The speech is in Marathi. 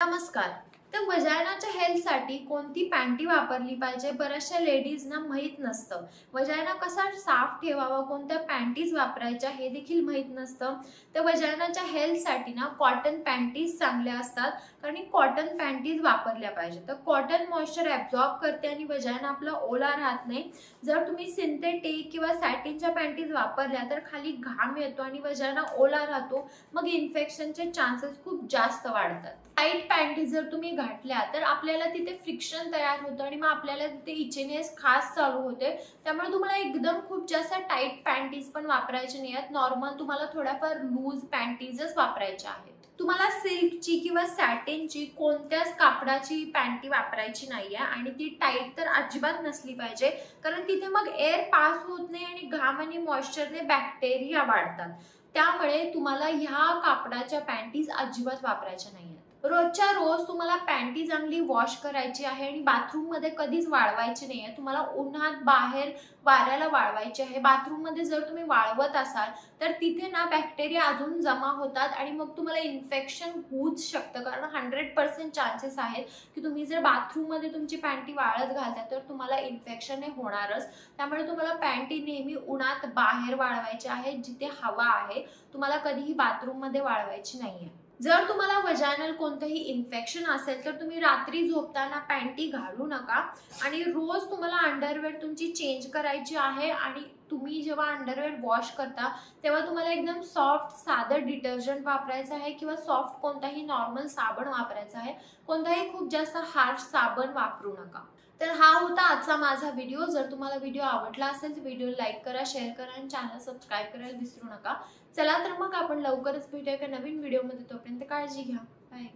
नमस्कार। तर वजायनाच्या हेल्थसाठी कोणती पॅन्टी वापरली पाहिजे बऱ्याचशा लेडीजना माहित नसतं। वजायना कसा साफ ठेवावा, कोणत्या पॅन्टीज वापरायच्या हे देखील माहित नसतं। तर वजायनाच्या हेल्थसाठी ना कॉटन पॅन्टीज चांगल्या असतात, कारण कॉटन पॅन्टीज वापरल्या पाहिजे। तर कॉटन मॉइश्चर ॲब्झॉर्ब करते आणि वजायना आपला ओला राहत नाही। जर तुम्ही सिंथेटिक किंवा सॅटिनच्या पॅन्टीज वापरल्या तर खाली घाम येतो आणि वजायना ओला राहतो, मग इन्फेक्शनचे चान्सेस खूप जास्त वाढतात। टाईट पॅन्टीज जर तुम्ही घातल्या तर आपल्याला तिथे फ्रिक्शन तयार होतं आणि मग आपल्याला तिथे इचीनेस खास चालू होते। त्यामुळे तुम्हाला एकदम खूप जास्त टाईट पॅन्टीज पण वापरायचे नाहीत, नॉर्मल तुम्हाला थोड्याफार लूज पॅन्टीजच वापरायच्या आहेत। तुम्हाला सिल्कची किंवा सॅटिनची कोणत्याच कापडाची पॅन्टी वापरायची नाहीये आणि ती टाईट तर अजिबात नसली पाहिजे, कारण तिथे मग एअर पास होत नाही आणि घाम आणि मॉइश्चरने बॅक्टेरिया वाढतात। त्यामुळे तुम्हाला ह्या कापडाच्या पॅन्टीज अजिबात वापरायच्या नाहीयेत। रोजच्या रोज तुम्हाला पॅन्टी चांगली वॉश करायची आहे आणि बाथरूम मध्ये कधीच वाळवायची नाहीये। तुम्हाला उन्हात बाहेर वाऱ्याला वाळवायची आहे। बाथरूम मध्ये जर तुम्ही वाळवत असाल तर तिथे ना बॅक्टेरिया अजून जमा होतात आणि मग तुम्हाला इन्फेक्शन होऊच शकतं, कारण 100% चान्सेस आहेत की तुम्ही जर बाथरूम मध्ये तुमची पॅन्टी वाळत घालता तर तुम्हाला इन्फेक्शन हे होणारच। त्यामुळे तुम्हाला पॅन्टी नेहमी उन्हात बाहेर वाळवायची आहे, जिथे हवा आहे। तुम्हाला कधीही बाथरूम मध्ये वाळवायची नाहीये। जर तुम्हाला वजायनल कोणतेही इन्फेक्शन असेल तर तुम्ही रात्री झोपताना पॅन्टी घालू नका आणि रोज तुम्हाला अंडरवेअर तुमची चेंज करायची आहे। आणि तुम्ही जेव्हा अंडरवेअर वॉश करता तेव्हा तुम्हाला एकदम सॉफ्ट साधं डिटर्जंट वापरायचं आहे किंवा सॉफ्ट कोणताही नॉर्मल साबण वापरायचा आहे। कोणताही खूप जास्त हार्श साबण वापरू नका। तर हा होता आजचा माझा व्हिडिओ। जर तुम्हाला व्हिडिओ आवडला असेल तर व्हिडिओ लाईक करा, शेअर करा आणि चॅनल सबस्क्राईब करायला विसरू नका। चला तर मग आपण लवकरच भेटूया एका नवीन व्हिडिओमध्ये। तोपर्यंत काळजी घ्या।